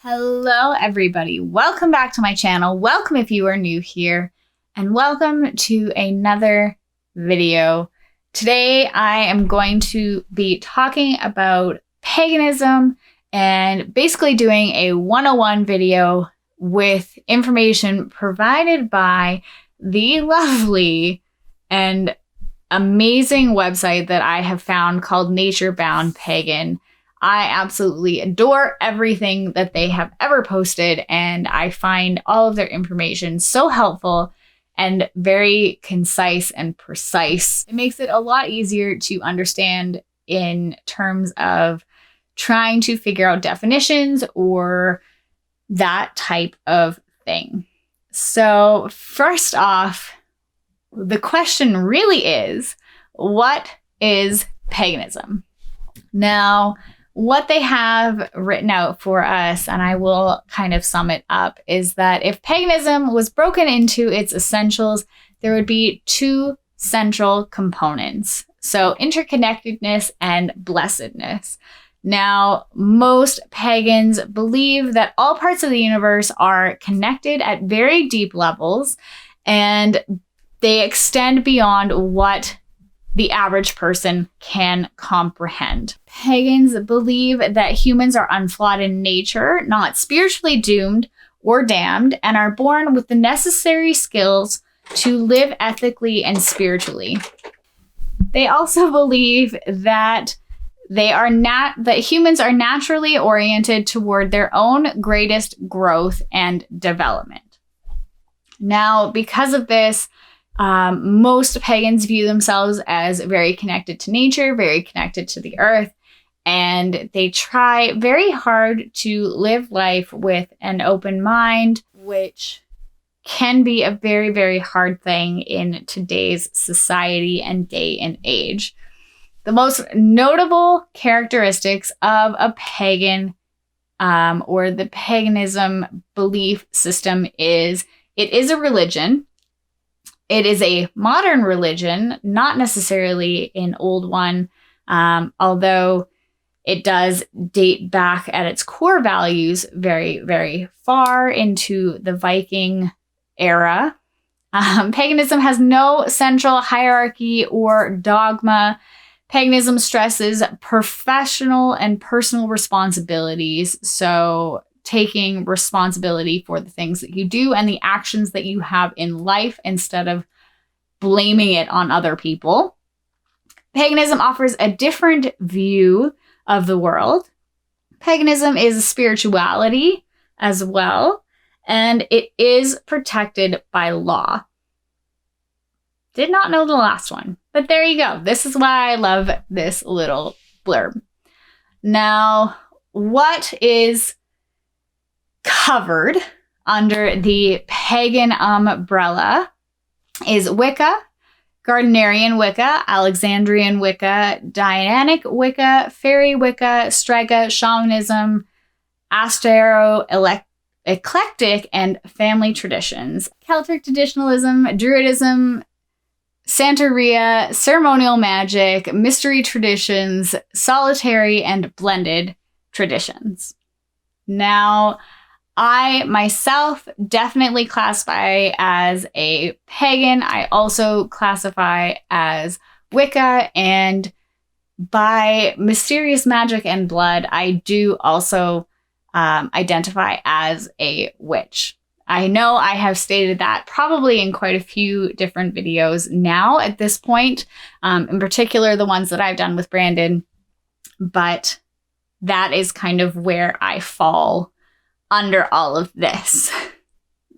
Hello everybody, welcome back to my channel. Welcome if you are new here, and welcome to another video. Today I am going to be talking about paganism and basically doing a 101 video with information provided by the lovely and amazing website that I have found called Naturebound Pagan. I absolutely adore everything that they have ever posted, and I find all of their information so helpful and very concise and precise. It makes it a lot easier to understand in terms of trying to figure out definitions or that type of thing. So first off, the question really is, what is paganism? Now, what they have written out for us, and I will kind of sum it up, is that if paganism was broken into its essentials, there would be two central components. So interconnectedness and blessedness. Now, most pagans believe that all parts of the universe are connected at very deep levels, and they extend beyond what the average person can comprehend. Pagans believe that humans are unflawed in nature, not spiritually doomed or damned, and are born with the necessary skills to live ethically and spiritually. They also believe that that humans are naturally oriented toward their own greatest growth and development. Now, because of this, most pagans view themselves as very connected to nature, very connected to the earth, and they try very hard to live life with an open mind, which can be a very, very hard thing in today's society and day and age. The most notable characteristics of a pagan or the paganism belief system is it is a religion. It is a modern religion, not necessarily an old one, although it does date back at its core values very, very far into the Viking era. Paganism has no central hierarchy or dogma. Paganism stresses professional and personal responsibilities, so taking responsibility for the things that you do and the actions that you have in life instead of blaming it on other people. Paganism offers a different view of the world. Paganism is a spirituality as well, and it is protected by law. Did not know the last one, but there you go. This is why I love this little blurb. Now, what is covered under the pagan umbrella is Wicca, Gardnerian Wicca, Alexandrian Wicca, Dianic Wicca, Fairy Wicca, Strega, Shamanism, Eclectic, and family traditions, Celtic traditionalism, Druidism, Santeria, ceremonial magic, mystery traditions, solitary and blended traditions. Now, I myself definitely classify as a pagan. I also classify as Wicca, and by mysterious magic and blood, I do also identify as a witch. I know I have stated that probably in quite a few different videos now at this point, in particular the ones that I've done with Brandon, but that is kind of where I fall under all of this.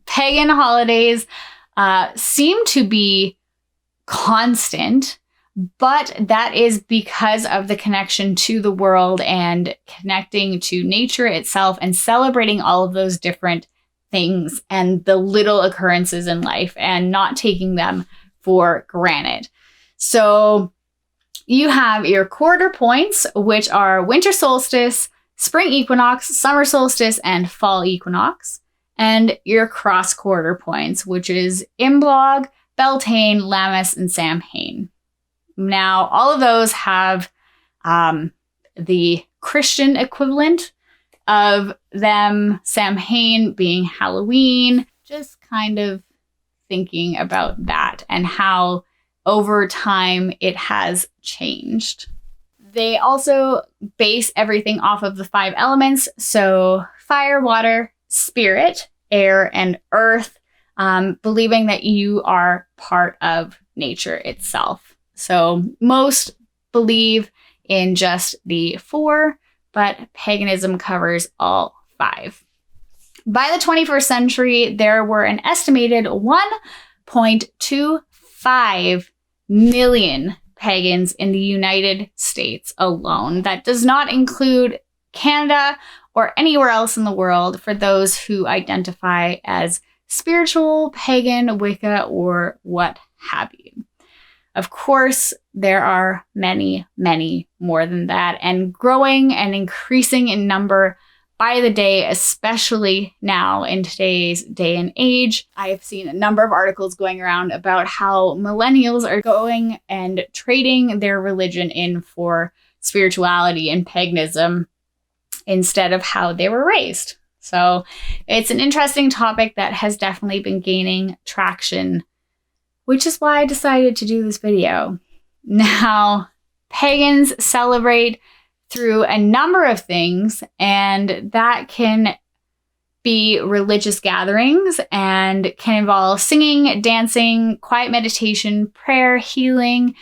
Pagan holidays seem to be constant, but that is because of the connection to the world and connecting to nature itself and celebrating all of those different things and the little occurrences in life and not taking them for granted. So you have your quarter points, which are winter solstice, spring equinox, summer solstice, and fall equinox, and your cross quarter points, which is Imbolc, Beltane, Lammas, and Samhain. Now, all of those have the Christian equivalent of them, Samhain being Halloween, just kind of thinking about that and how over time it has changed. They also base everything off of the 5 elements. So fire, water, spirit, air, and earth, believing that you are part of nature itself. So most believe in just the 4, but paganism covers all 5. By the 21st century, there were an estimated 1.25 million pagans in the United States alone. That does not include Canada or anywhere else in the world for those who identify as spiritual, pagan, Wicca, or what have you. Of course, there are many, many more than that, and growing and increasing in number by the day, especially now in today's day and age. I have seen a number of articles going around about how millennials are going and trading their religion in for spirituality and paganism instead of how they were raised. So it's an interesting topic that has definitely been gaining traction, which is why I decided to do this video. Now, pagans celebrate through a number of things, and that can be religious gatherings and can involve singing, dancing, quiet meditation, prayer, healing,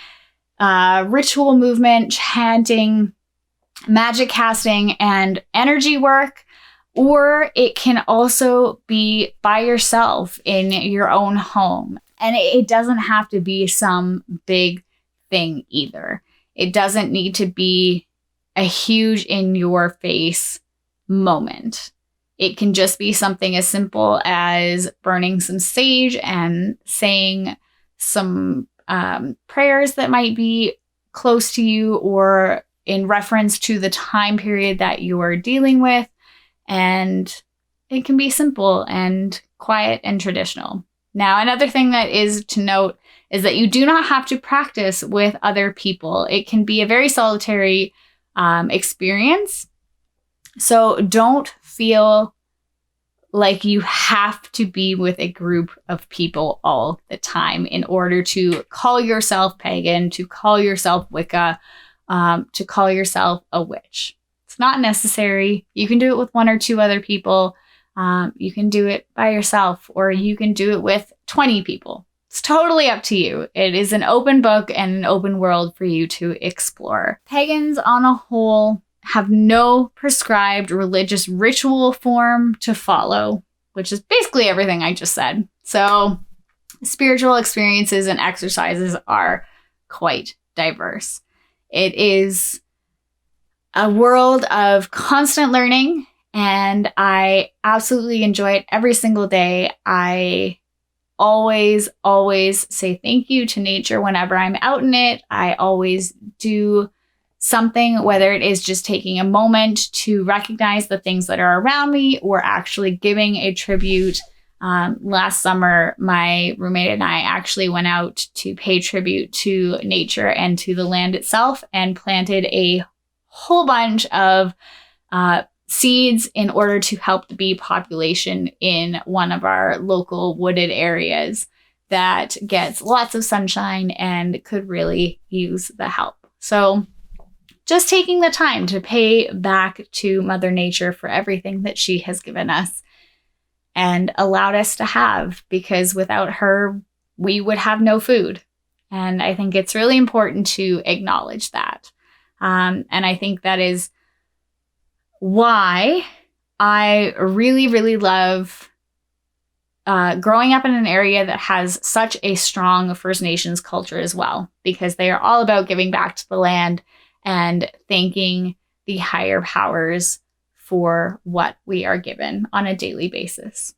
ritual movement, chanting, magic casting, and energy work. Or it can also be by yourself in your own home. And it doesn't have to be some big thing either. It doesn't need to be a huge in your face moment. It can just be something as simple as burning some sage and saying some prayers that might be close to you or in reference to the time period that you are dealing with. And it can be simple and quiet and traditional. Now, another thing that is to note is that you do not have to practice with other people. It can be a very solitary experience. So don't feel like you have to be with a group of people all the time in order to call yourself pagan, to call yourself Wicca, to call yourself a witch. It's not necessary. You can do it with 1 or 2 other people. You can do it by yourself, or you can do it with 20 people. It's totally up to you. It is an open book and an open world for you to explore. Pagans on a whole have no prescribed religious ritual form to follow, which is basically everything I just said. So spiritual experiences and exercises are quite diverse. It is a world of constant learning, and I absolutely enjoy it every single day. I always say thank you to nature whenever I'm out in it. I always do something, whether it is just taking a moment to recognize the things that are around me or actually giving a tribute. Last summer, my roommate and I actually went out to pay tribute to nature and to the land itself and planted a whole bunch of seeds in order to help the bee population in one of our local wooded areas that gets lots of sunshine and could really use the help. So just taking the time to pay back to Mother Nature for everything that she has given us and allowed us to have, because without her, we would have no food. And I think it's really important to acknowledge that. And I think that is why I really love growing up in an area that has such a strong First Nations culture as well, because they are all about giving back to the land and thanking the higher powers for what we are given on a daily basis.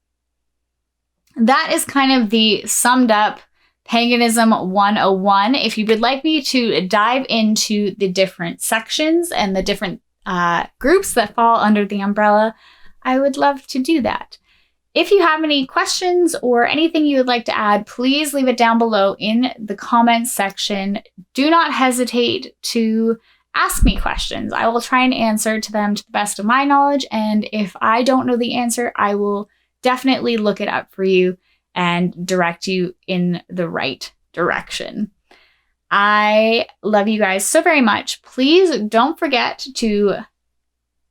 That is kind of the summed up Paganism 101. If you would like me to dive into the different sections and the different groups that fall under the umbrella, I would love to do that. If you have any questions or anything you would like to add, please leave it down below in the comments section. Do not hesitate to ask me questions. I will try and answer to them to the best of my knowledge. And if I don't know the answer, I will definitely look it up for you and direct you in the right direction. I love you guys so very much. Please don't forget to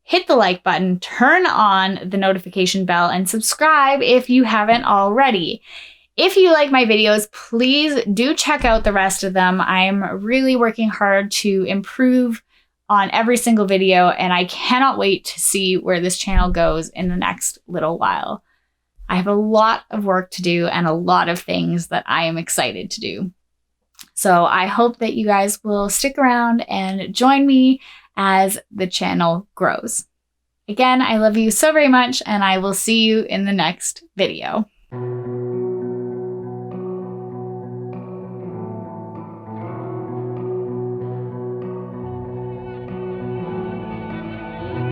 hit the like button, turn on the notification bell, and subscribe if you haven't already. If you like my videos, please do check out the rest of them. I am really working hard to improve on every single video, and I cannot wait to see where this channel goes in the next little while. I have a lot of work to do and a lot of things that I am excited to do. So I hope that you guys will stick around and join me as the channel grows. Again, I love you so very much, and I will see you in the next video.